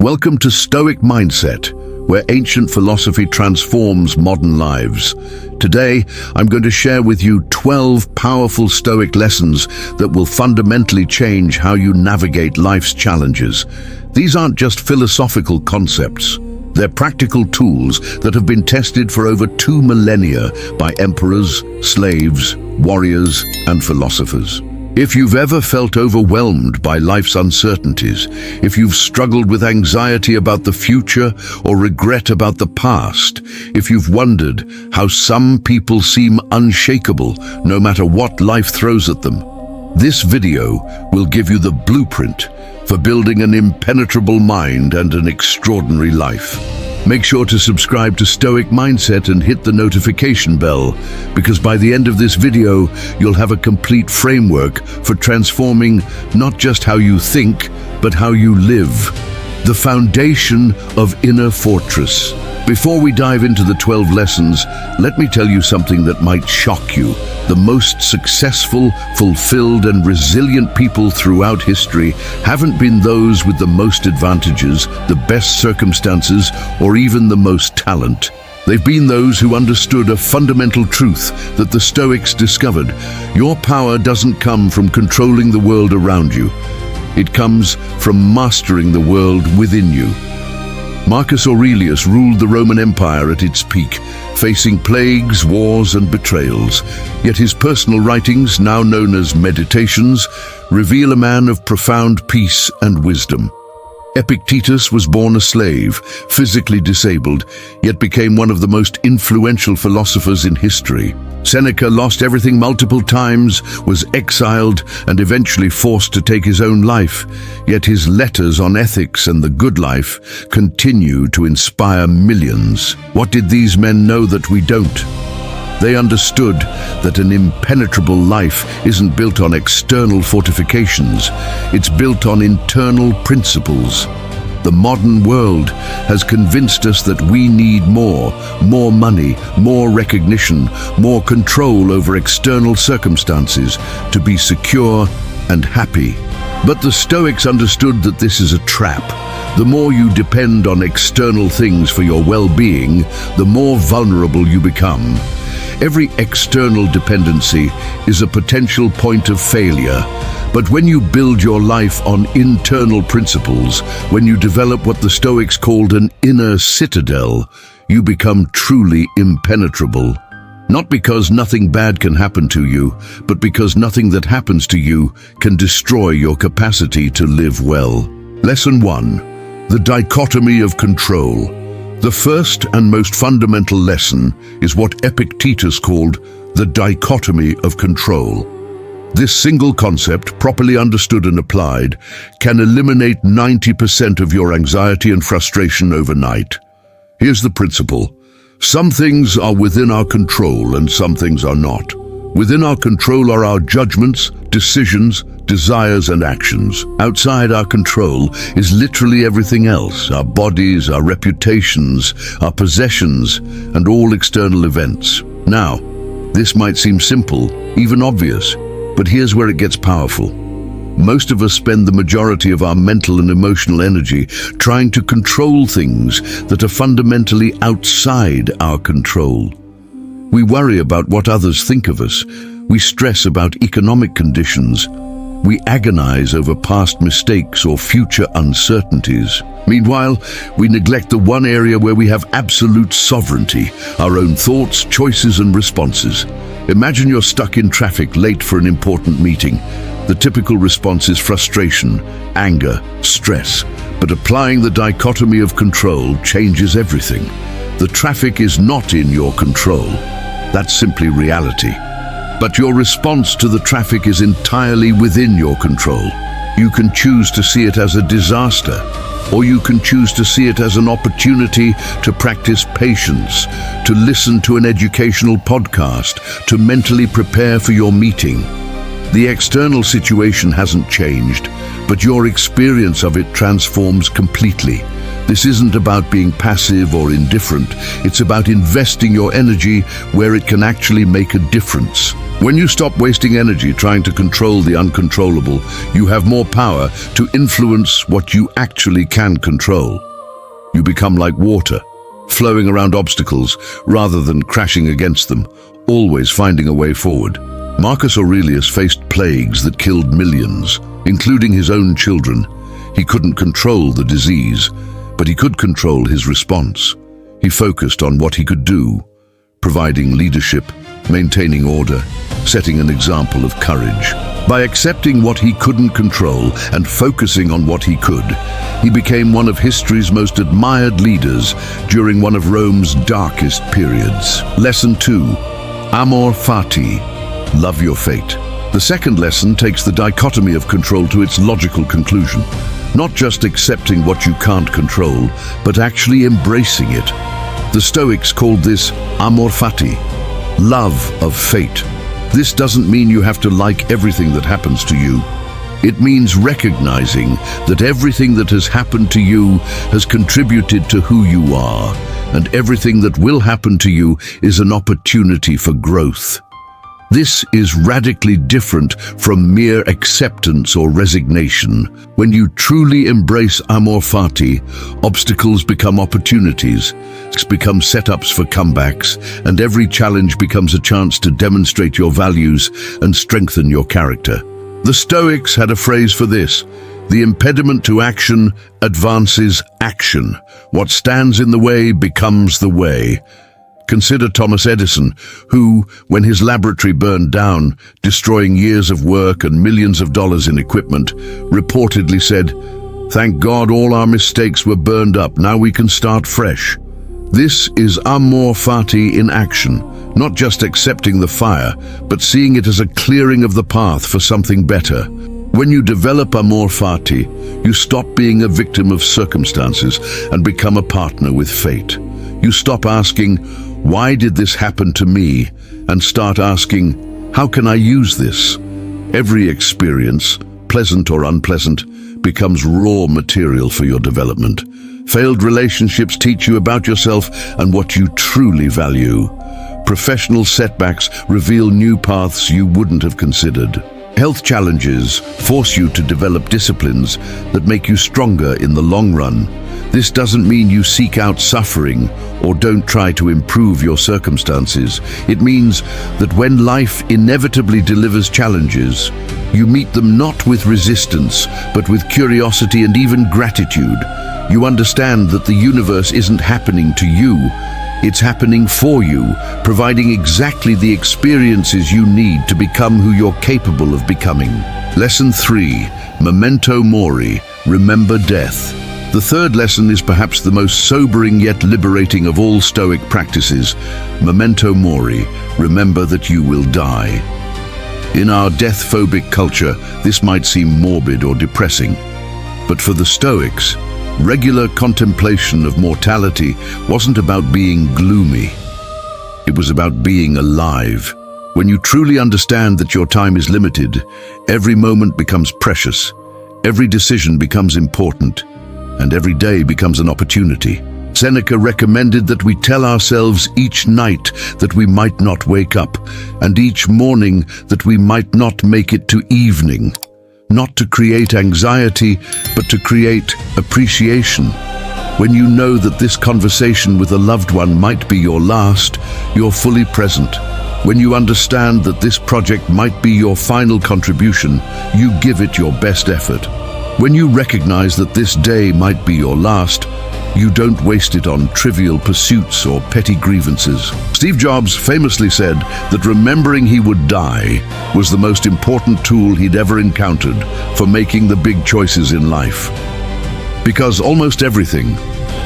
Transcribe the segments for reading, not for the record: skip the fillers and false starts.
Welcome to Stoic Mindset, where ancient philosophy transforms modern lives. Today, I'm going to share with you 12 powerful Stoic lessons that will fundamentally change how you navigate life's challenges. These aren't just philosophical concepts. They're practical tools that have been tested for over 2 millennia by emperors, slaves, warriors, and philosophers. If you've ever felt overwhelmed by life's uncertainties, if you've struggled with anxiety about the future or regret about the past, if you've wondered how some people seem unshakable no matter what life throws at them, this video will give you the blueprint for building an impenetrable mind and an extraordinary life. Make sure to subscribe to Stoic Mindset and hit the notification bell, because by the end of this video, you'll have a complete framework for transforming not just how you think, but how you live. The foundation of inner fortress. Before we dive into the 12 lessons, let me tell you something that might shock you. The most successful, fulfilled, and resilient people throughout history haven't been those with the most advantages, the best circumstances, or even the most talent. They've been those who understood a fundamental truth that the Stoics discovered. Your power doesn't come from controlling the world around you. It comes from mastering the world within you. Marcus Aurelius ruled the Roman Empire at its peak, facing plagues, wars, and betrayals. Yet his personal writings, now known as Meditations, reveal a man of profound peace and wisdom. Epictetus was born a slave, physically disabled, yet became one of the most influential philosophers in history. Seneca lost everything multiple times, was exiled, and eventually forced to take his own life. Yet his letters on ethics and the good life continue to inspire millions. What did these men know that we don't? They understood that an impenetrable life isn't built on external fortifications. It's built on internal principles. The modern world has convinced us that we need more money, more recognition, more control over external circumstances to be secure and happy. But the Stoics understood that this is a trap. The more you depend on external things for your well-being, the more vulnerable you become. Every external dependency is a potential point of failure. But when you build your life on internal principles, when you develop what the Stoics called an inner citadel, you become truly impenetrable. Not because nothing bad can happen to you, but because nothing that happens to you can destroy your capacity to live well. Lesson 1. The Dichotomy of Control. The first and most fundamental lesson is what Epictetus called the dichotomy of control. This single concept, properly understood and applied, can eliminate 90% of your anxiety and frustration overnight. Here's the principle. Some things are within our control and some things are not. Within our control are our judgments, decisions, desires, and actions. Outside our control is literally everything else: our bodies, our reputations, our possessions, and all external events. Now, this might seem simple, even obvious, but here's where it gets powerful. Most of us spend the majority of our mental and emotional energy trying to control things that are fundamentally outside our control. We worry about what others think of us. We stress about economic conditions. We agonize over past mistakes or future uncertainties. Meanwhile, we neglect the one area where we have absolute sovereignty: our own thoughts, choices, and responses. Imagine you're stuck in traffic late for an important meeting. The typical response is frustration, anger, stress. But applying the dichotomy of control changes everything. The traffic is not in your control. That's simply reality. But your response to the traffic is entirely within your control. You can choose to see it as a disaster, or you can choose to see it as an opportunity to practice patience, to listen to an educational podcast, to mentally prepare for your meeting. The external situation hasn't changed, but your experience of it transforms completely. This isn't about being passive or indifferent. It's about investing your energy where it can actually make a difference. When you stop wasting energy trying to control the uncontrollable, you have more power to influence what you actually can control. You become like water, flowing around obstacles rather than crashing against them, always finding a way forward. Marcus Aurelius faced plagues that killed millions, including his own children. He couldn't control the disease, but he could control his response. He focused on what he could do, providing leadership, maintaining order, setting an example of courage. By accepting what he couldn't control and focusing on what he could, he became one of history's most admired leaders during one of Rome's darkest periods. Lesson 2. Amor fati. Love your fate. The second lesson takes the dichotomy of control to its logical conclusion. Not just accepting what you can't control, but actually embracing it. The Stoics called this amor fati, love of fate. This doesn't mean you have to like everything that happens to you. It means recognizing that everything that has happened to you has contributed to who you are, and everything that will happen to you is an opportunity for growth. This is radically different from mere acceptance or resignation. When you truly embrace amor fati, obstacles become opportunities, become setups for comebacks, and every challenge becomes a chance to demonstrate your values and strengthen your character. The Stoics had a phrase for this: the impediment to action advances action. What stands in the way becomes the way. Consider Thomas Edison, who, when his laboratory burned down, destroying years of work and millions of dollars in equipment, reportedly said, "Thank God all our mistakes were burned up, now we can start fresh." This is amor fati in action, not just accepting the fire, but seeing it as a clearing of the path for something better. When you develop amor fati, you stop being a victim of circumstances and become a partner with fate. You stop asking, "Why did this happen to me?" and start asking, "How can I use this?" Every experience, pleasant or unpleasant, becomes raw material for your development. Failed relationships teach you about yourself and what you truly value. Professional setbacks reveal new paths you wouldn't have considered. Health challenges force you to develop disciplines that make you stronger in the long run. This doesn't mean you seek out suffering or don't try to improve your circumstances. It means that when life inevitably delivers challenges, you meet them not with resistance, but with curiosity and even gratitude. You understand that the universe isn't happening to you, it's happening for you, providing exactly the experiences you need to become who you're capable of becoming. Lesson 3. Memento mori. Remember death. The third lesson is perhaps the most sobering yet liberating of all Stoic practices. Memento mori. Remember that you will die. In our death-phobic culture, this might seem morbid or depressing. But for the Stoics, regular contemplation of mortality wasn't about being gloomy. It was about being alive. When you truly understand that your time is limited, every moment becomes precious, every decision becomes important, and every day becomes an opportunity. Seneca recommended that we tell ourselves each night that we might not wake up, and each morning that we might not make it to evening. Not to create anxiety, but to create appreciation. When you know that this conversation with a loved one might be your last, you're fully present. When you understand that this project might be your final contribution, you give it your best effort. When you recognize that this day might be your last, you don't waste it on trivial pursuits or petty grievances. Steve Jobs famously said that remembering he would die was the most important tool he'd ever encountered for making the big choices in life. Because almost everything,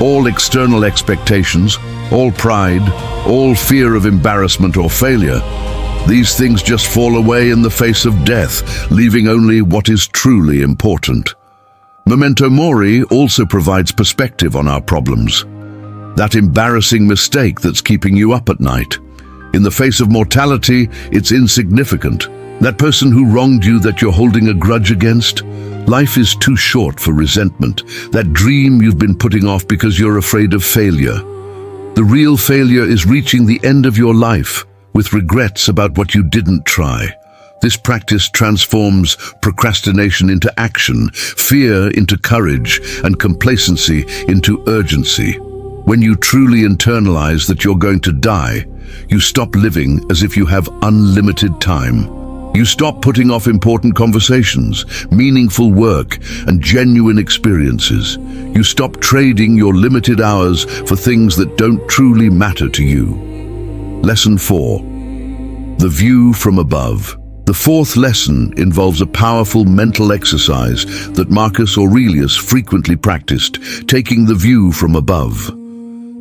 all external expectations, all pride, all fear of embarrassment or failure, these things just fall away in the face of death, leaving only what is truly important. Memento mori also provides perspective on our problems. That embarrassing mistake that's keeping you up at night. In the face of mortality, it's insignificant. That person who wronged you that you're holding a grudge against, Life is too short for resentment, that dream you've been putting off because you're afraid of failure. The real failure is reaching the end of your life with regrets about what you didn't try. This practice transforms procrastination into action, fear into courage, and complacency into urgency. When you truly internalize that you're going to die, you stop living as if you have unlimited time. You stop putting off important conversations, meaningful work, and genuine experiences. You stop trading your limited hours for things that don't truly matter to you. Lesson 4. The view from above. The fourth lesson involves a powerful mental exercise that Marcus Aurelius frequently practiced, taking the view from above.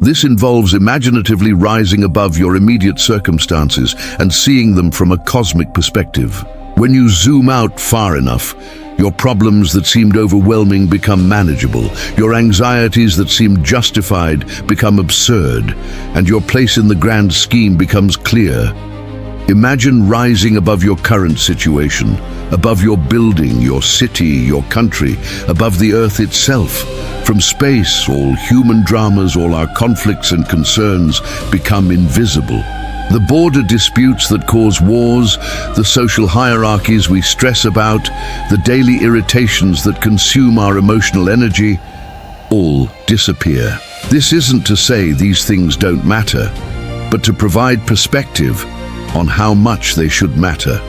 This involves imaginatively rising above your immediate circumstances and seeing them from a cosmic perspective. When you zoom out far enough, your problems that seemed overwhelming become manageable, your anxieties that seemed justified become absurd, and your place in the grand scheme becomes clear. Imagine rising above your current situation, above your building, your city, your country, above the earth itself. From space, all human dramas, all our conflicts and concerns become invisible. The border disputes that cause wars, the social hierarchies we stress about, the daily irritations that consume our emotional energy, all disappear. This isn't to say these things don't matter, but to provide perspective on how much they should matter.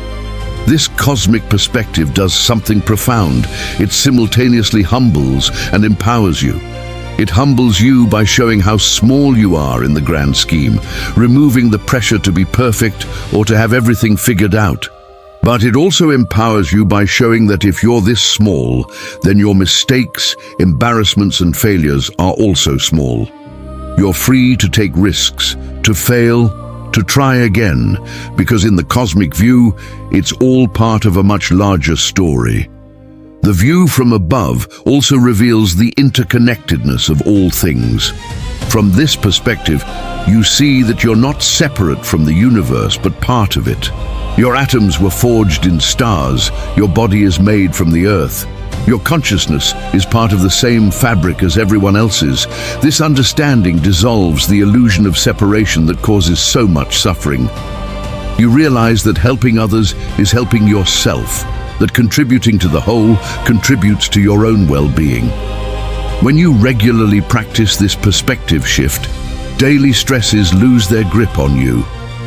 This cosmic perspective does something profound. It simultaneously humbles and empowers you. It humbles you by showing how small you are in the grand scheme, removing the pressure to be perfect or to have everything figured out. But it also empowers you by showing that if you're this small, then your mistakes, embarrassments, and failures are also small. You're free to take risks, to fail, to try again, because in the cosmic view, it's all part of a much larger story. The view from above also reveals the interconnectedness of all things. From this perspective, you see that you're not separate from the universe, but part of it. Your atoms were forged in stars, your body is made from the earth. Your consciousness is part of the same fabric as everyone else's. This understanding dissolves the illusion of separation that causes so much suffering. You realize that helping others is helping yourself, that contributing to the whole contributes to your own well-being. When you regularly practice this perspective shift, daily stresses lose their grip on you.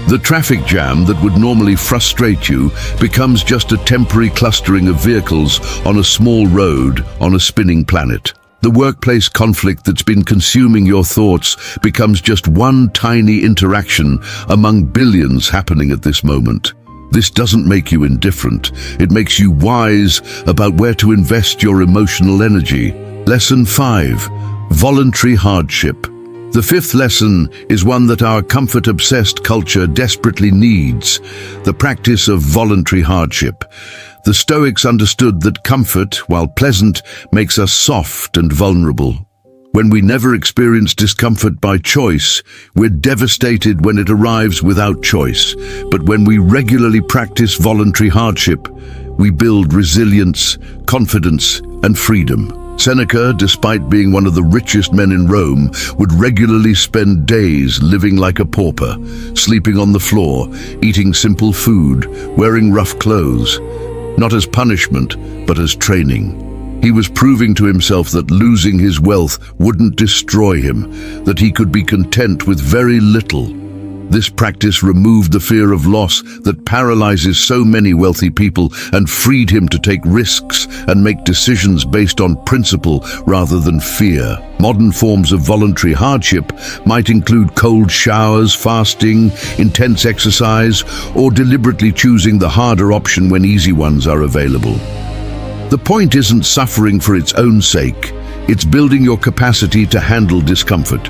The traffic jam that would normally frustrate you becomes just a temporary clustering of vehicles on a small road on a spinning planet. The workplace conflict that's been consuming your thoughts becomes just one tiny interaction among billions happening at this moment. This doesn't make you indifferent. It makes you wise about where to invest your emotional energy. Lesson 5. Voluntary hardship. The fifth lesson is one that our comfort-obsessed culture desperately needs: the practice of voluntary hardship. The Stoics understood that comfort, while pleasant, makes us soft and vulnerable. When we never experience discomfort by choice, we're devastated when it arrives without choice. But when we regularly practice voluntary hardship, we build resilience, confidence, and freedom. Seneca, despite being one of the richest men in Rome, would regularly spend days living like a pauper, sleeping on the floor, eating simple food, wearing rough clothes, not as punishment, but as training. He was proving to himself that losing his wealth wouldn't destroy him, that he could be content with very little. This practice removed the fear of loss that paralyzes so many wealthy people and freed him to take risks and make decisions based on principle rather than fear. Modern forms of voluntary hardship might include cold showers, fasting, intense exercise, or deliberately choosing the harder option when easy ones are available. The point isn't suffering for its own sake. It's building your capacity to handle discomfort.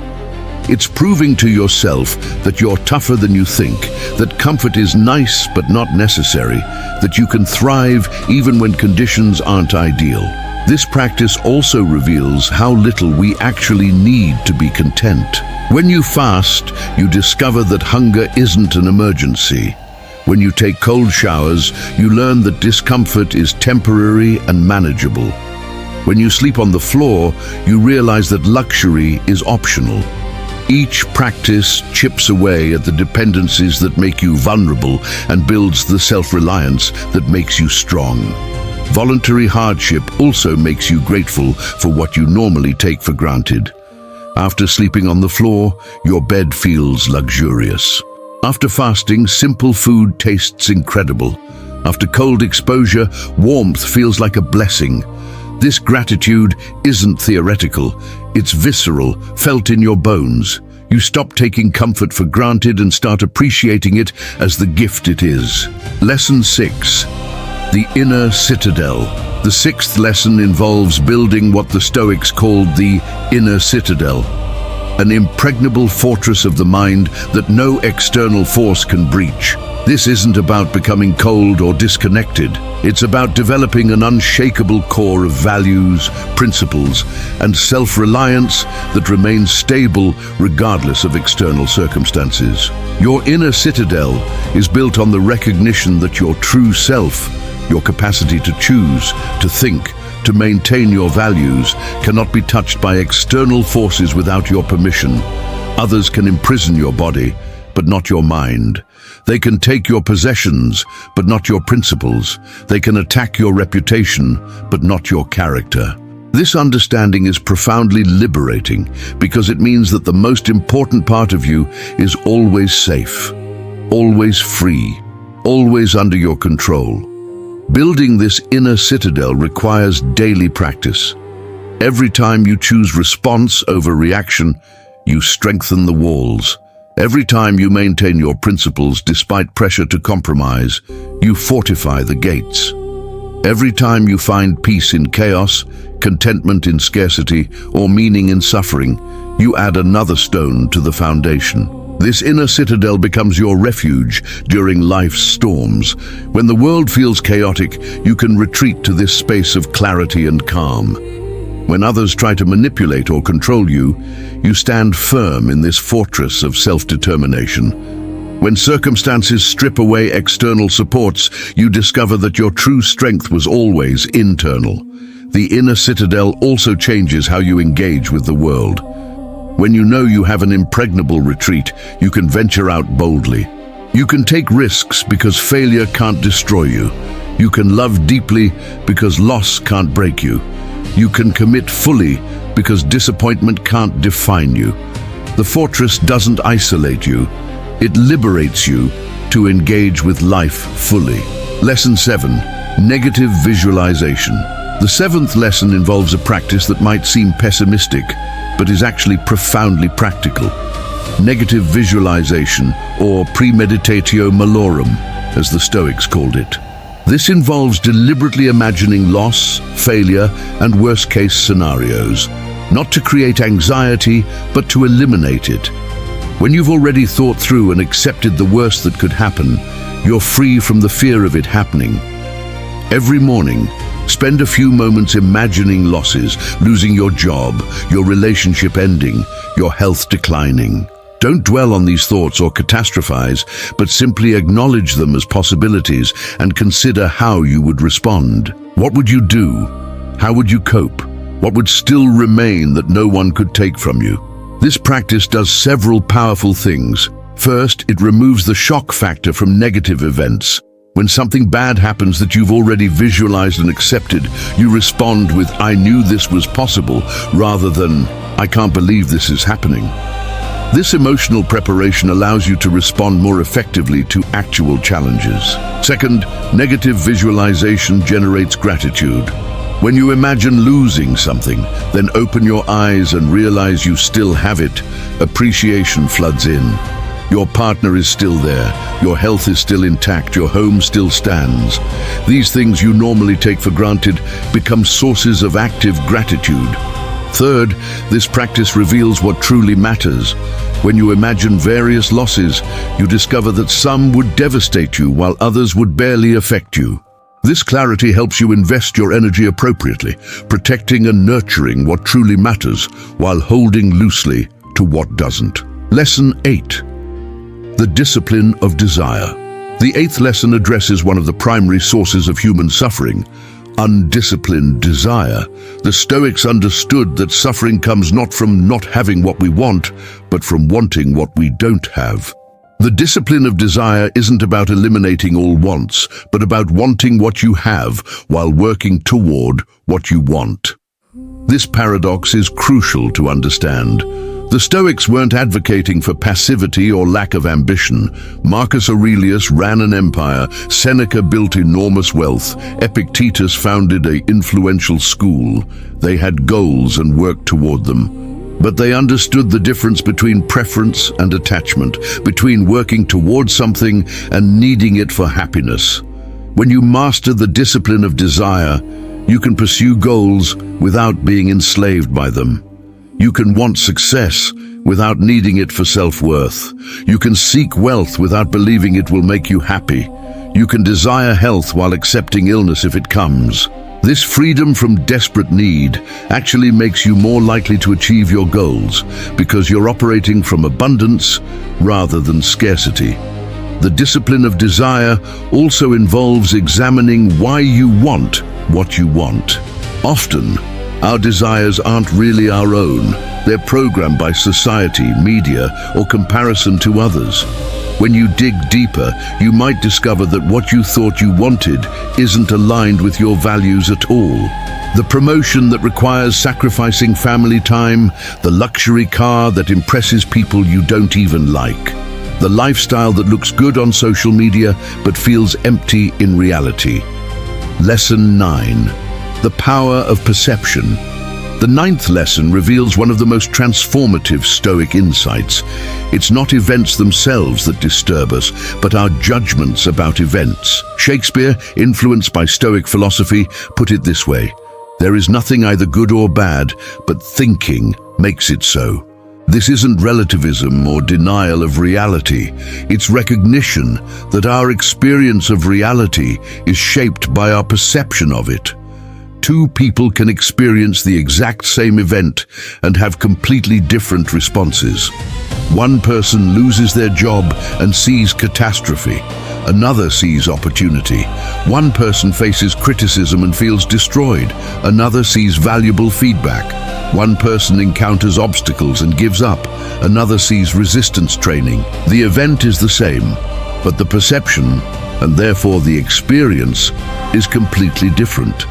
It's proving to yourself that you're tougher than you think, that comfort is nice but not necessary, that you can thrive even when conditions aren't ideal. This practice also reveals how little we actually need to be content. When you fast, you discover that hunger isn't an emergency. When you take cold showers, you learn that discomfort is temporary and manageable. When you sleep on the floor, you realize that luxury is optional. Each practice chips away at the dependencies that make you vulnerable and builds the self-reliance that makes you strong. Voluntary hardship also makes you grateful for what you normally take for granted. After sleeping on the floor, your bed feels luxurious. After fasting, simple food tastes incredible. After cold exposure, warmth feels like a blessing. This gratitude isn't theoretical, it's visceral, felt in your bones. You stop taking comfort for granted and start appreciating it as the gift it is. Lesson 6. The Inner Citadel. The sixth lesson involves building what the Stoics called the inner citadel, an impregnable fortress of the mind that no external force can breach. This isn't about becoming cold or disconnected. It's about developing an unshakable core of values, principles, and self-reliance that remains stable regardless of external circumstances. Your inner citadel is built on the recognition that your true self, your capacity to choose, to think, to maintain your values, cannot be touched by external forces without your permission. Others can imprison your body, but not your mind. They can take your possessions, but not your principles. They can attack your reputation, but not your character. This understanding is profoundly liberating because it means that the most important part of you is always safe, always free, always under your control. Building this inner citadel requires daily practice. Every time you choose response over reaction, you strengthen the walls. Every time you maintain your principles despite pressure to compromise, you fortify the gates. Every time you find peace in chaos, contentment in scarcity, or meaning in suffering, you add another stone to the foundation. This inner citadel becomes your refuge during life's storms. When the world feels chaotic, you can retreat to this space of clarity and calm. When others try to manipulate or control you, you stand firm in this fortress of self-determination. When circumstances strip away external supports, you discover that your true strength was always internal. The inner citadel also changes how you engage with the world. When you know you have an impregnable retreat, you can venture out boldly. You can take risks because failure can't destroy you. You can love deeply because loss can't break you. You can commit fully because disappointment can't define you. The fortress doesn't isolate you. It liberates you to engage with life fully. Lesson 7. Negative visualization. The seventh lesson involves a practice that might seem pessimistic, but is actually profoundly practical. Negative visualization, or premeditatio malorum, as the Stoics called it. This involves deliberately imagining loss, failure, and worst-case scenarios, not to create anxiety, but to eliminate it. When you've already thought through and accepted the worst that could happen, you're free from the fear of it happening. Every morning, spend a few moments imagining losses, losing your job, your relationship ending, your health declining. Don't dwell on these thoughts or catastrophize, but simply acknowledge them as possibilities and consider how you would respond. What would you do? How would you cope? What would still remain that no one could take from you? This practice does several powerful things. First, it removes the shock factor from negative events. When something bad happens that you've already visualized and accepted, you respond with, "I knew this was possible," rather than, "I can't believe this is happening." This emotional preparation allows you to respond more effectively to actual challenges. Second, negative visualization generates gratitude. When you imagine losing something, then open your eyes and realize you still have it, appreciation floods in. Your partner is still there, your health is still intact, your home still stands. These things you normally take for granted become sources of active gratitude. Third, this practice reveals what truly matters. When you imagine various losses, you discover that some would devastate you while others would barely affect you. This clarity helps you invest your energy appropriately, protecting and nurturing what truly matters while holding loosely to what doesn't. Lesson 8. The discipline of desire. The eighth lesson addresses one of the primary sources of human suffering: undisciplined desire. The Stoics understood that suffering comes not from not having what we want, but from wanting what we don't have. The discipline of desire isn't about eliminating all wants, but about wanting what you have while working toward what you want. This paradox is crucial to understand. The Stoics weren't advocating for passivity or lack of ambition. Marcus Aurelius ran an empire, Seneca built enormous wealth, Epictetus founded an influential school. They had goals and worked toward them. But they understood the difference between preference and attachment, between working toward something and needing it for happiness. When you master the discipline of desire, you can pursue goals without being enslaved by them. You can want success without needing it for self-worth. You can seek wealth without believing it will make you happy. You can desire health while accepting illness if it comes. This freedom from desperate need actually makes you more likely to achieve your goals because you're operating from abundance rather than scarcity. The discipline of desire also involves examining why you want what you want. Often, our desires aren't really our own. They're programmed by society, media, or comparison to others. When you dig deeper, you might discover that what you thought you wanted isn't aligned with your values at all. The promotion that requires sacrificing family time, the luxury car that impresses people you don't even like, the lifestyle that looks good on social media but feels empty in reality. Lesson 9. The power of perception. The ninth lesson reveals one of the most transformative Stoic insights. It's not events themselves that disturb us, but our judgments about events. Shakespeare, influenced by Stoic philosophy, put it this way: "There is nothing either good or bad, but thinking makes it so." This isn't relativism or denial of reality. It's recognition that our experience of reality is shaped by our perception of it. Two people can experience the exact same event and have completely different responses. One person loses their job and sees catastrophe. Another sees opportunity. One person faces criticism and feels destroyed. Another sees valuable feedback. One person encounters obstacles and gives up. Another sees resistance training. The event is the same, but the perception, and therefore the experience, is completely different.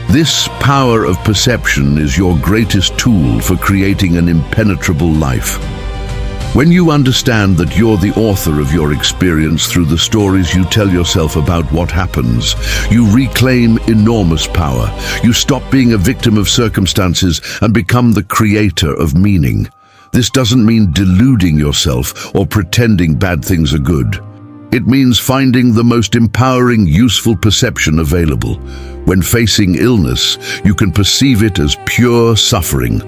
This power of perception is your greatest tool for creating an impenetrable life. When you understand that you're the author of your experience through the stories you tell yourself about what happens, you reclaim enormous power. You stop being a victim of circumstances and become the creator of meaning. This doesn't mean deluding yourself or pretending bad things are good. It means finding the most empowering, useful perception available. When facing illness, you can perceive it as pure suffering,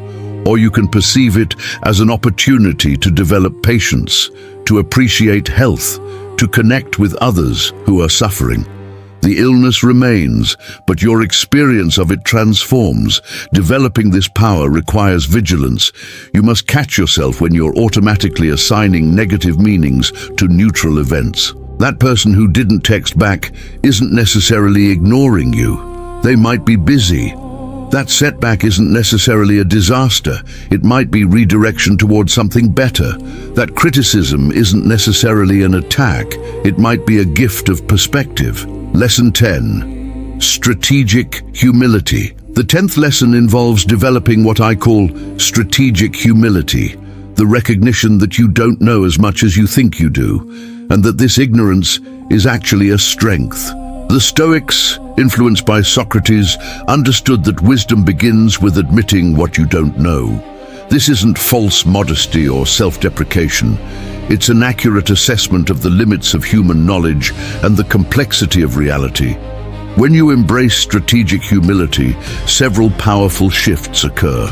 or you can perceive it as an opportunity to develop patience, to appreciate health, to connect with others who are suffering. The illness remains, but your experience of it transforms. Developing this power requires vigilance. You must catch yourself when you're automatically assigning negative meanings to neutral events. That person who didn't text back isn't necessarily ignoring you. They might be busy. That setback isn't necessarily a disaster. It might be redirection towards something better. That criticism isn't necessarily an attack. It might be a gift of perspective. Lesson 10. Strategic humility. The 10th lesson involves developing what I call strategic humility, the recognition that you don't know as much as you think you do, and that this ignorance is actually a strength. The Stoics, influenced by Socrates, understood that wisdom begins with admitting what you don't know. This isn't false modesty or self-deprecation. It's an accurate assessment of the limits of human knowledge and the complexity of reality. When you embrace strategic humility, several powerful shifts occur.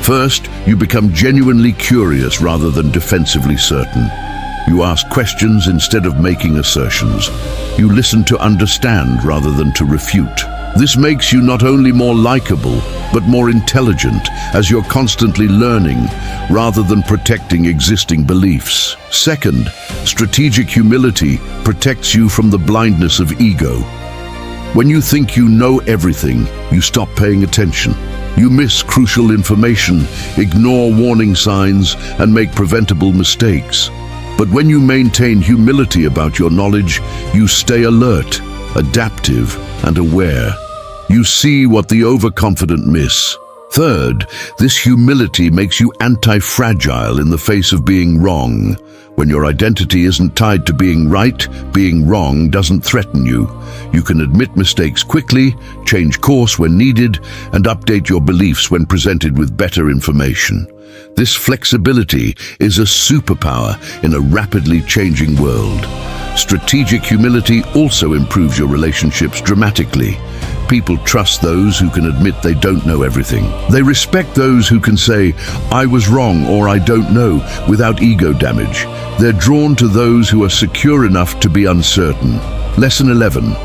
First, you become genuinely curious rather than defensively certain. You ask questions instead of making assertions. You listen to understand rather than to refute. This makes you not only more likable, but more intelligent, as you're constantly learning rather than protecting existing beliefs. Second, strategic humility protects you from the blindness of ego. When you think you know everything, you stop paying attention. You miss crucial information, ignore warning signs, and make preventable mistakes. But when you maintain humility about your knowledge, you stay alert, adaptive, and aware. You see what the overconfident miss. Third, this humility makes you anti-fragile in the face of being wrong. When your identity isn't tied to being right, being wrong doesn't threaten you. You can admit mistakes quickly, change course when needed, and update your beliefs when presented with better information. This flexibility is a superpower in a rapidly changing world. Strategic humility also improves your relationships dramatically. People trust those who can admit they don't know everything. They respect those who can say, "I was wrong" or "I don't know," without ego damage. They're drawn to those who are secure enough to be uncertain. Lesson 11.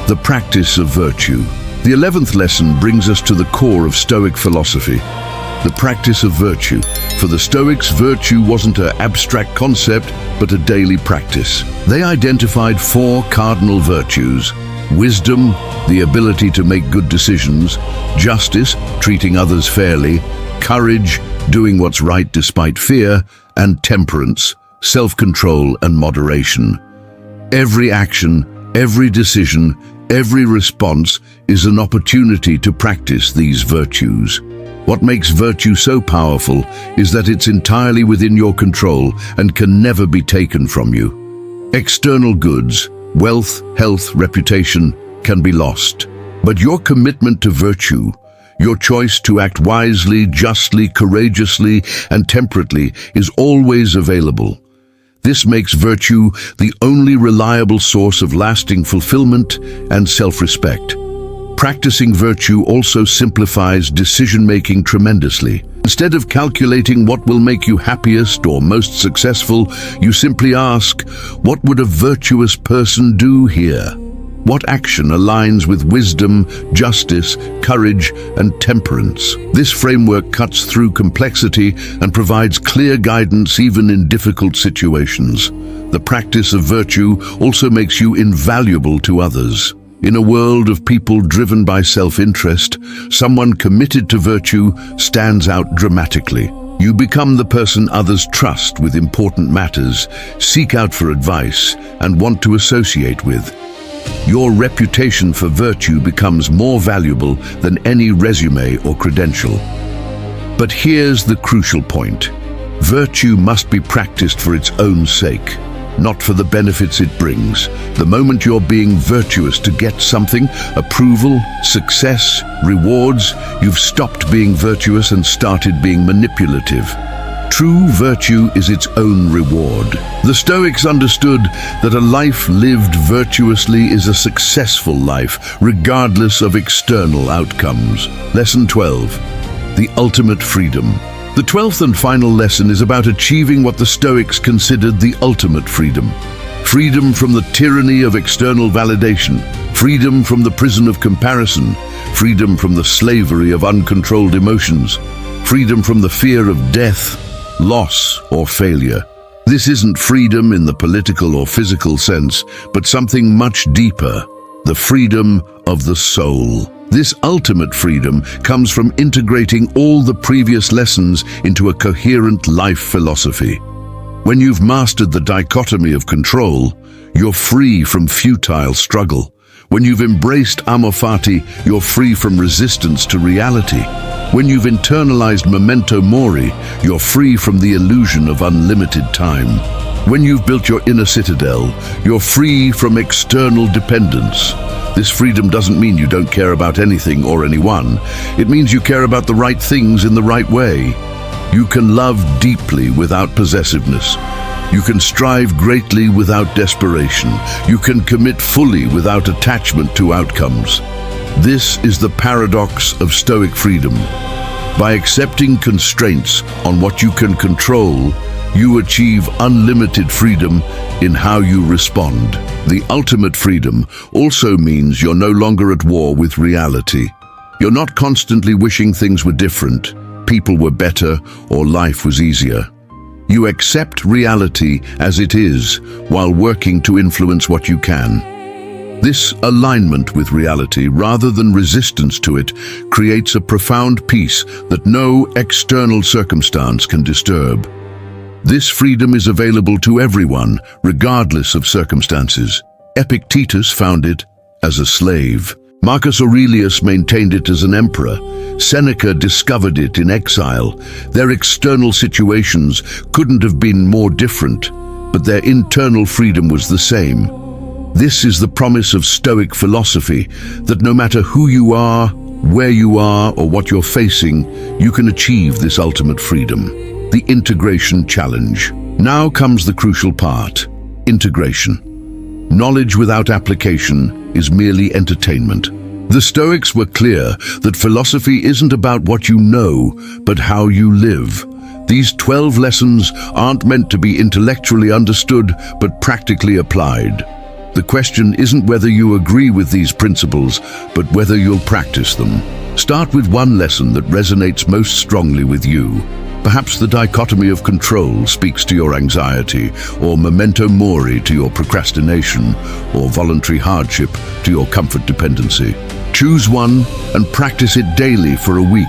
The practice of virtue. The 11th lesson brings us to the core of Stoic philosophy. The practice of virtue. For the Stoics, virtue wasn't an abstract concept, but a daily practice. They identified 4 cardinal virtues: wisdom, the ability to make good decisions; justice, treating others fairly; courage, doing what's right despite fear; and temperance, self-control and moderation. Every action, every decision, every response is an opportunity to practice these virtues. What makes virtue so powerful is that it's entirely within your control and can never be taken from you. External goods, wealth, health, reputation can be lost. But your commitment to virtue, your choice to act wisely, justly, courageously, and temperately is always available. This makes virtue the only reliable source of lasting fulfillment and self-respect. Practicing virtue also simplifies decision-making tremendously. Instead of calculating what will make you happiest or most successful, you simply ask, what would a virtuous person do here? What action aligns with wisdom, justice, courage, and temperance? This framework cuts through complexity and provides clear guidance even in difficult situations. The practice of virtue also makes you invaluable to others. In a world of people driven by self-interest, someone committed to virtue stands out dramatically. You become the person others trust with important matters, seek out for advice, and want to associate with. Your reputation for virtue becomes more valuable than any resume or credential. But here's the crucial point. Virtue must be practiced for its own sake, not for the benefits it brings. The moment you're being virtuous to get something, approval, success, rewards, you've stopped being virtuous and started being manipulative. True virtue is its own reward. The Stoics understood that a life lived virtuously is a successful life, regardless of external outcomes. Lesson 12. The ultimate freedom. The 12th and final lesson is about achieving what the Stoics considered the ultimate freedom. Freedom from the tyranny of external validation, freedom from the prison of comparison, freedom from the slavery of uncontrolled emotions, freedom from the fear of death, loss, or failure. This isn't freedom in the political or physical sense, but something much deeper, the freedom of the soul. This ultimate freedom comes from integrating all the previous lessons into a coherent life philosophy. When you've mastered the dichotomy of control, you're free from futile struggle. When you've embraced amor fati, you're free from resistance to reality. When you've internalized memento mori, you're free from the illusion of unlimited time. When you've built your inner citadel, you're free from external dependence. This freedom doesn't mean you don't care about anything or anyone. It means you care about the right things in the right way. You can love deeply without possessiveness. You can strive greatly without desperation. You can commit fully without attachment to outcomes. This is the paradox of Stoic freedom. By accepting constraints on what you can control, You achieve unlimited freedom in how you respond. The ultimate freedom also means you're no longer at war with reality. You're not constantly wishing things were different, people were better, or life was easier. You accept reality as it is while working to influence what you can. This alignment with reality, rather than resistance to it, creates a profound peace that no external circumstance can disturb. This freedom is available to everyone, regardless of circumstances. Epictetus found it as a slave. Marcus Aurelius maintained it as an emperor. Seneca discovered it in exile. Their external situations couldn't have been more different, but their internal freedom was the same. This is the promise of Stoic philosophy, that no matter who you are, where you are, or what you're facing, you can achieve this ultimate freedom. The integration challenge. Now comes the crucial part: integration. Knowledge without application is merely entertainment. The Stoics were clear that philosophy isn't about what you know, but how you live. These 12 lessons aren't meant to be intellectually understood, but practically applied. The question isn't whether you agree with these principles, but whether you'll practice them. Start with one lesson that resonates most strongly with you. Perhaps the dichotomy of control speaks to your anxiety, or memento mori to your procrastination, or voluntary hardship to your comfort dependency. Choose one and practice it daily for a week.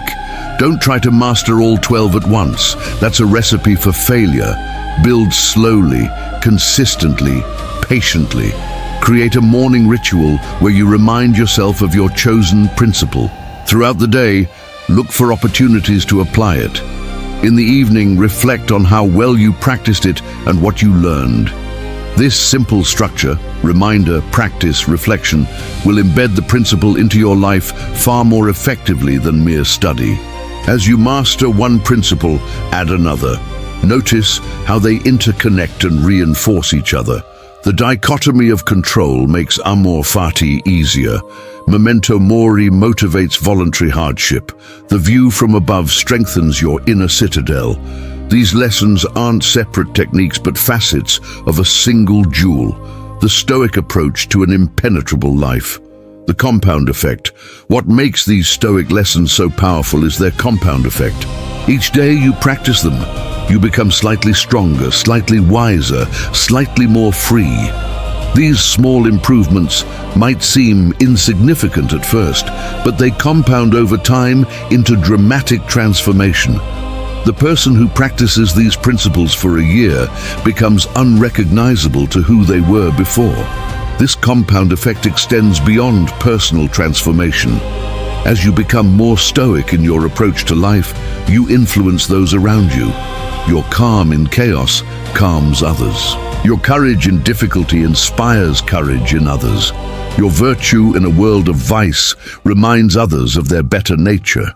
Don't try to master all 12 at once. That's a recipe for failure. Build slowly, consistently, patiently. Create a morning ritual where you remind yourself of your chosen principle. Throughout the day, look for opportunities to apply it. In the evening, reflect on how well you practiced it and what you learned. This simple structure, reminder, practice, reflection, will embed the principle into your life far more effectively than mere study. As you master one principle, add another. Notice how they interconnect and reinforce each other. The dichotomy of control makes amor fati easier. Memento mori motivates voluntary hardship. The view from above strengthens your inner citadel. These lessons aren't separate techniques but facets of a single jewel, the Stoic approach to an impenetrable life. The compound effect. What makes these Stoic lessons so powerful is their compound effect. Each day you practice them, you become slightly stronger, slightly wiser, slightly more free. These small improvements might seem insignificant at first, but they compound over time into dramatic transformation. The person who practices these principles for a year becomes unrecognizable to who they were before. This compound effect extends beyond personal transformation. As you become more stoic in your approach to life, you influence those around you. Your calm in chaos calms others. Your courage in difficulty inspires courage in others. Your virtue in a world of vice reminds others of their better nature.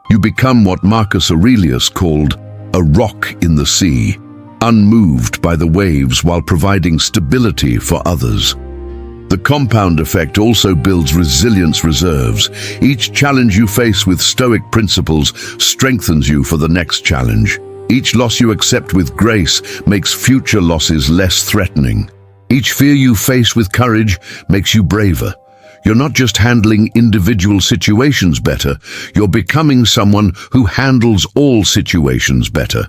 You become what Marcus Aurelius called a rock in the sea, unmoved by the waves while providing stability for others. The compound effect also builds resilience reserves. Each challenge you face with Stoic principles strengthens you for the next challenge. Each loss you accept with grace makes future losses less threatening. Each fear you face with courage makes you braver. You're not just handling individual situations better, you're becoming someone who handles all situations better.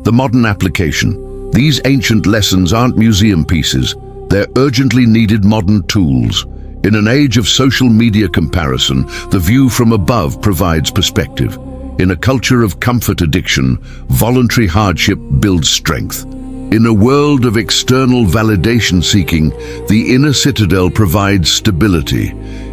The modern application. These ancient lessons aren't museum pieces, they're urgently needed modern tools. In an age of social media comparison, the view from above provides perspective. In a culture of comfort addiction, voluntary hardship builds strength. In a world of external validation seeking, the inner citadel provides stability.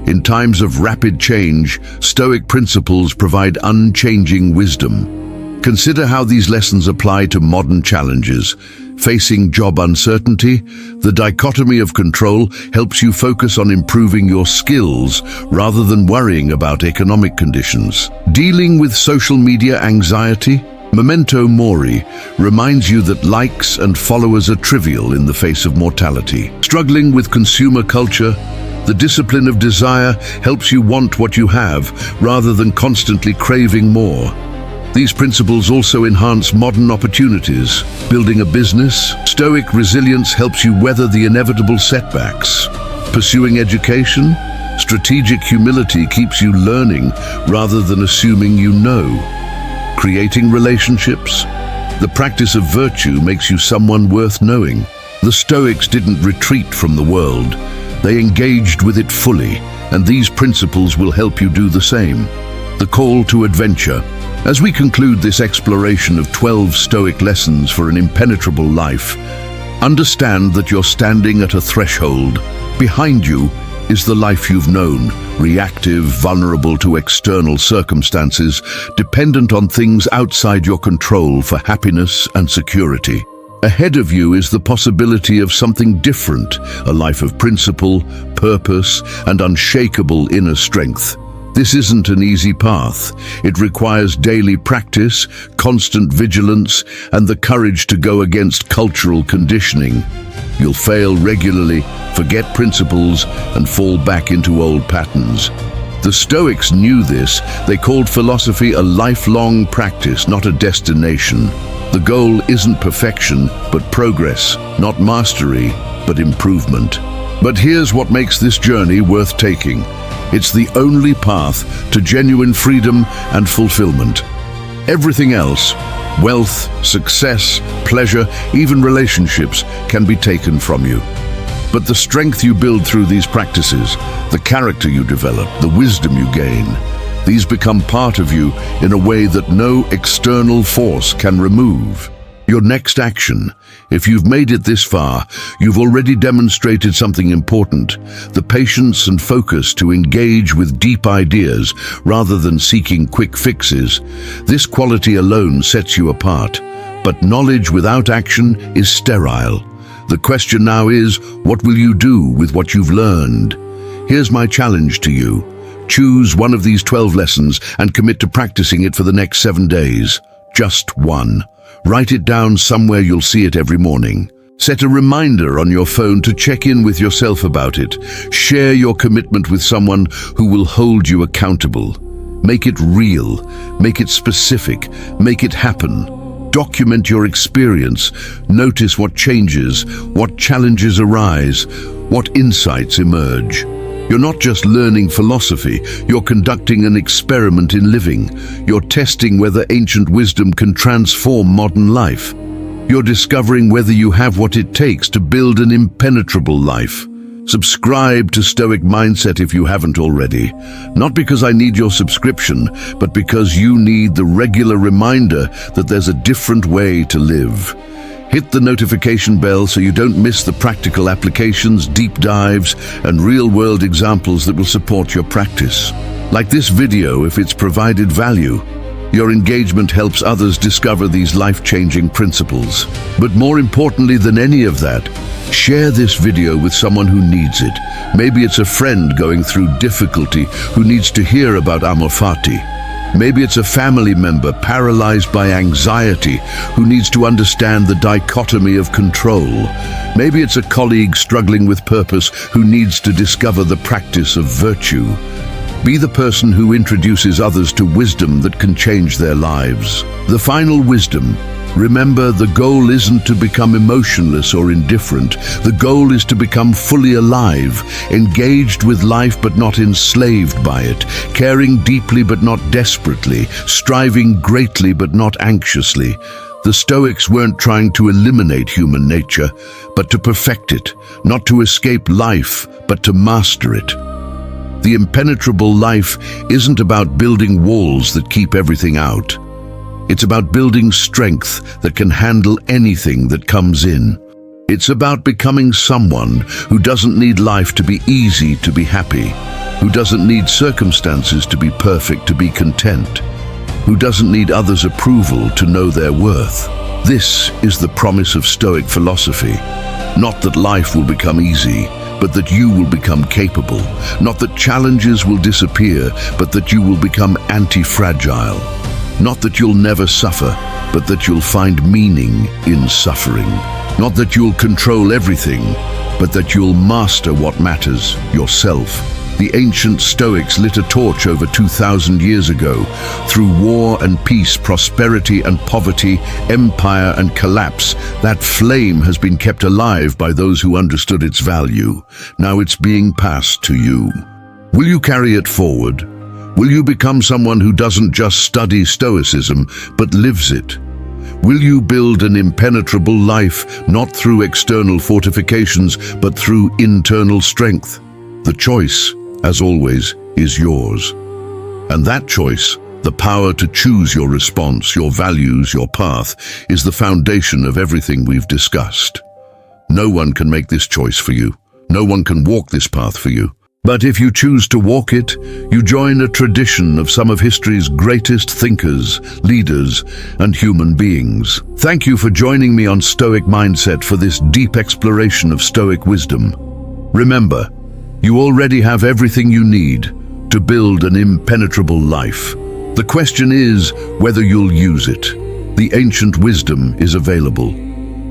In times of rapid change, Stoic principles provide unchanging wisdom. Consider how these lessons apply to modern challenges. Facing job uncertainty, the dichotomy of control helps you focus on improving your skills rather than worrying about economic conditions. Dealing with social media anxiety, memento mori reminds you that likes and followers are trivial in the face of mortality. Struggling with consumer culture, the discipline of desire helps you want what you have rather than constantly craving more. These principles also enhance modern opportunities. Building a business, Stoic resilience helps you weather the inevitable setbacks. Pursuing education, strategic humility keeps you learning rather than assuming you know. Creating relationships, the practice of virtue makes you someone worth knowing. The Stoics didn't retreat from the world. They engaged with it fully, and these principles will help you do the same. The call to adventure. As we conclude this exploration of 12 Stoic lessons for an impenetrable life, understand that you're standing at a threshold. Behind you is the life you've known, reactive, vulnerable to external circumstances, dependent on things outside your control for happiness and security. Ahead of you is the possibility of something different, a life of principle, purpose, and unshakable inner strength. This isn't an easy path. It requires daily practice, constant vigilance, and the courage to go against cultural conditioning. You'll fail regularly, forget principles, and fall back into old patterns. The Stoics knew this. They called philosophy a lifelong practice, not a destination. The goal isn't perfection, but progress, not mastery, but improvement. But here's what makes this journey worth taking. It's the only path to genuine freedom and fulfillment. Everything else, wealth, success, pleasure, even relationships, can be taken from you. But the strength you build through these practices, the character you develop, the wisdom you gain, these become part of you in a way that no external force can remove. Your next action. If you've made it this far, you've already demonstrated something important: the patience and focus to engage with deep ideas rather than seeking quick fixes. This quality alone sets you apart. But knowledge without action is sterile. The question now is, what will you do with what you've learned? Here's my challenge to you. Choose one of these 12 lessons and commit to practicing it for the next 7 days. Just one. Write it down somewhere you'll see it every morning. Set a reminder on your phone to check in with yourself about it. Share your commitment with someone who will hold you accountable. Make it real. Make it specific. Make it happen. Document your experience. Notice what changes, what challenges arise, what insights emerge. You're not just learning philosophy, you're conducting an experiment in living. You're testing whether ancient wisdom can transform modern life. You're discovering whether you have what it takes to build an impenetrable life. Subscribe to Stoic Mindset if you haven't already. Not because I need your subscription, but because you need the regular reminder that there's a different way to live. Hit the notification bell so you don't miss the practical applications, deep dives, and real-world examples that will support your practice. Like this video if it's provided value. Your engagement helps others discover these life-changing principles. But more importantly than any of that, share this video with someone who needs it. Maybe it's a friend going through difficulty who needs to hear about amor fati. Maybe it's a family member paralyzed by anxiety who needs to understand the dichotomy of control. Maybe it's a colleague struggling with purpose who needs to discover the practice of virtue. Be the person who introduces others to wisdom that can change their lives. The final wisdom. Remember, the goal isn't to become emotionless or indifferent. The goal is to become fully alive, engaged with life but not enslaved by it, caring deeply but not desperately, striving greatly but not anxiously. The Stoics weren't trying to eliminate human nature, but to perfect it, not to escape life, but to master it. The impenetrable life isn't about building walls that keep everything out. It's about building strength that can handle anything that comes in. It's about becoming someone who doesn't need life to be easy to be happy, who doesn't need circumstances to be perfect to be content, who doesn't need others' approval to know their worth. This is the promise of Stoic philosophy. Not that life will become easy, but that you will become capable. Not that challenges will disappear, but that you will become anti-fragile. Not that you'll never suffer, but that you'll find meaning in suffering. Not that you'll control everything, but that you'll master what matters, yourself. The ancient Stoics lit a torch over 2,000 years ago. Through war and peace, prosperity and poverty, empire and collapse, that flame has been kept alive by those who understood its value. Now it's being passed to you. Will you carry it forward? Will you become someone who doesn't just study Stoicism, but lives it? Will you build an impenetrable life, not through external fortifications, but through internal strength? The choice, as always, is yours. And that choice, the power to choose your response, your values, your path, is the foundation of everything we've discussed. No one can make this choice for you. No one can walk this path for you. But if you choose to walk it, you join a tradition of some of history's greatest thinkers, leaders, and human beings. Thank you for joining me on Stoic Mindset for this deep exploration of Stoic wisdom. Remember, you already have everything you need to build an impenetrable life. The question is whether you'll use it. The ancient wisdom is available.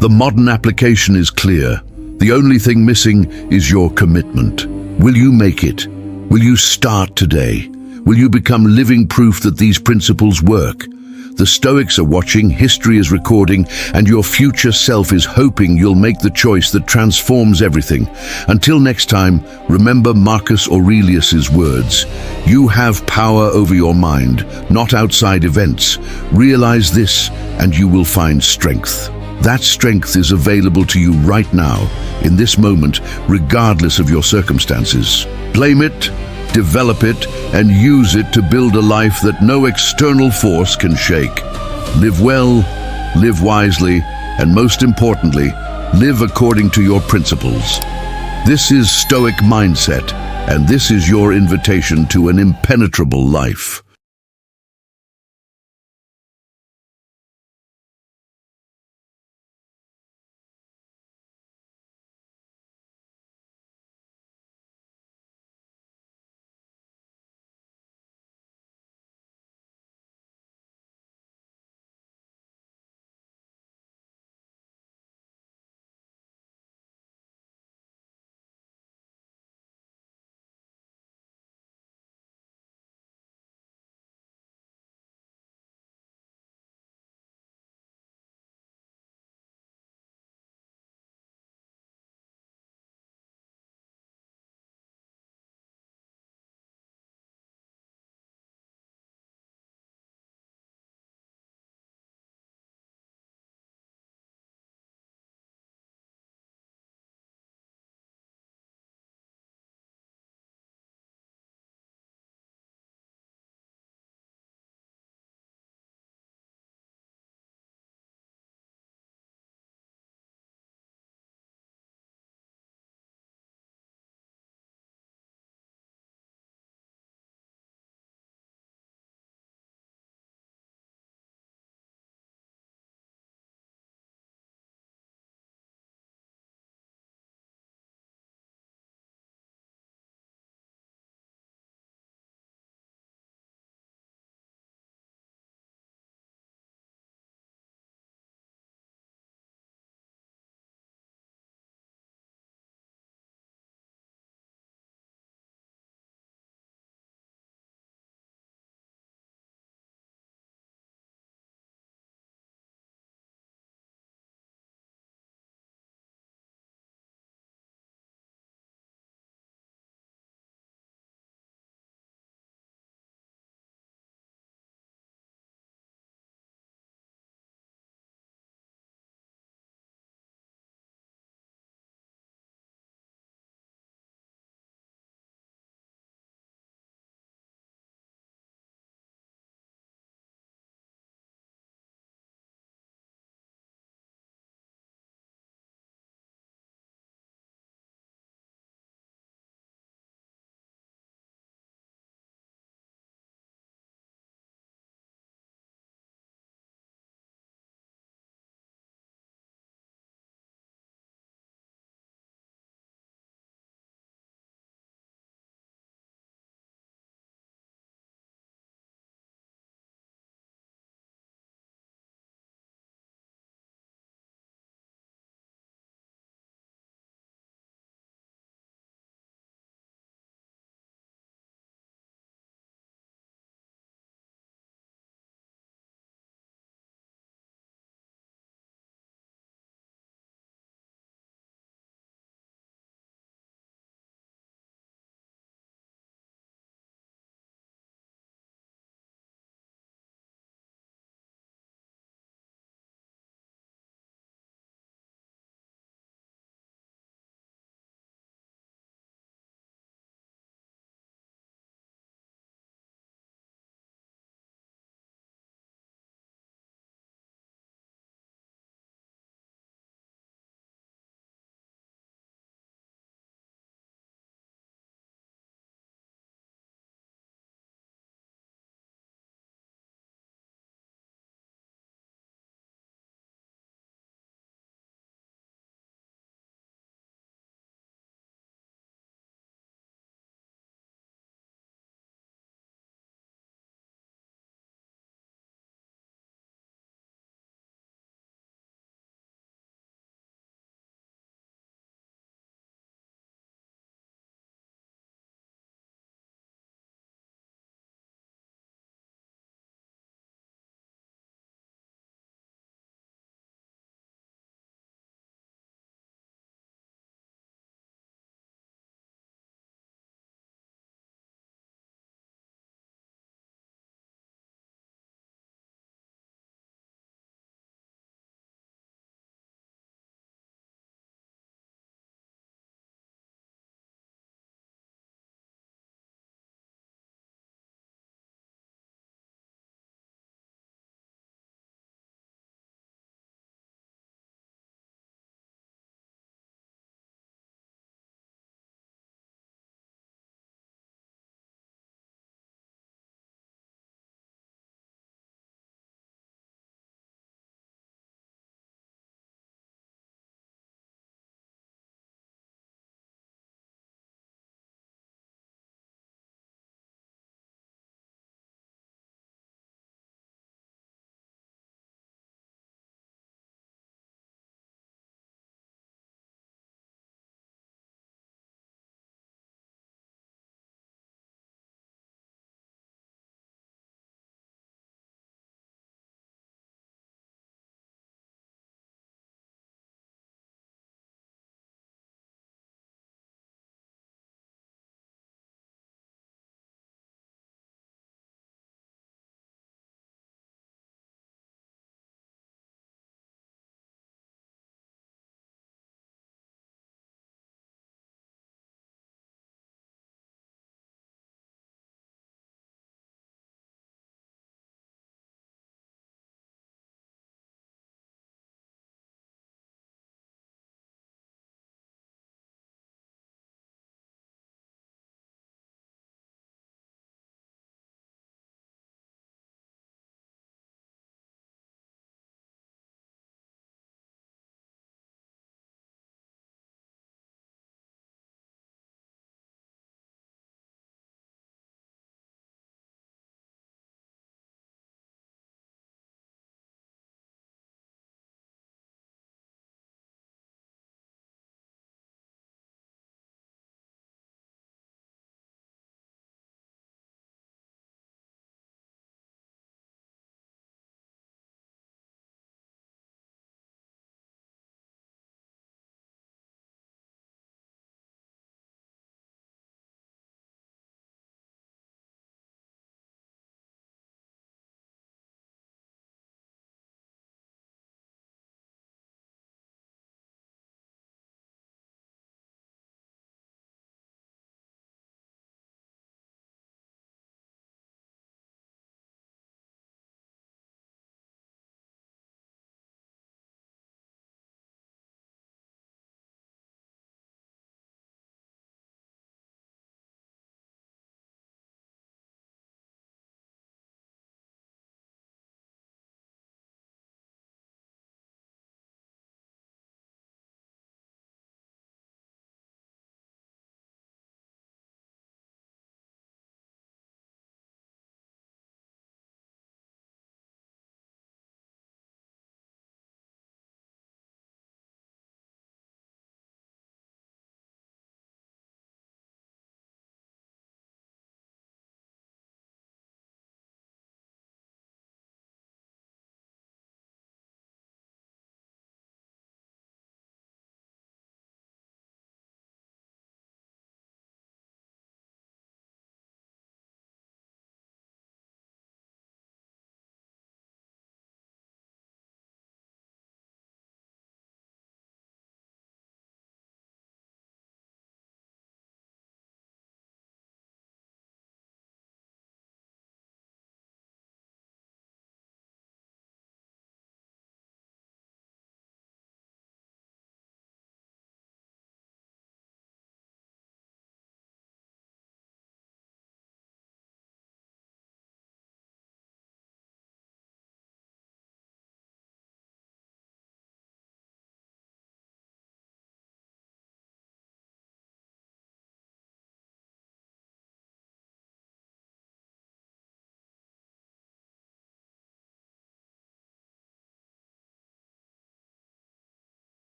The modern application is clear. The only thing missing is your commitment. Will you make it? Will you start today? Will you become living proof that these principles work? The Stoics are watching, history is recording, and your future self is hoping you'll make the choice that transforms everything. Until next time, remember Marcus Aurelius's words. You have power over your mind, not outside events. Realize this, and you will find strength. That strength is available to you right now, in this moment, regardless of your circumstances. Claim it, develop it, and use it to build a life that no external force can shake. Live well, live wisely, and most importantly, live according to your principles. This is Stoic Mindset, and this is your invitation to an impenetrable life.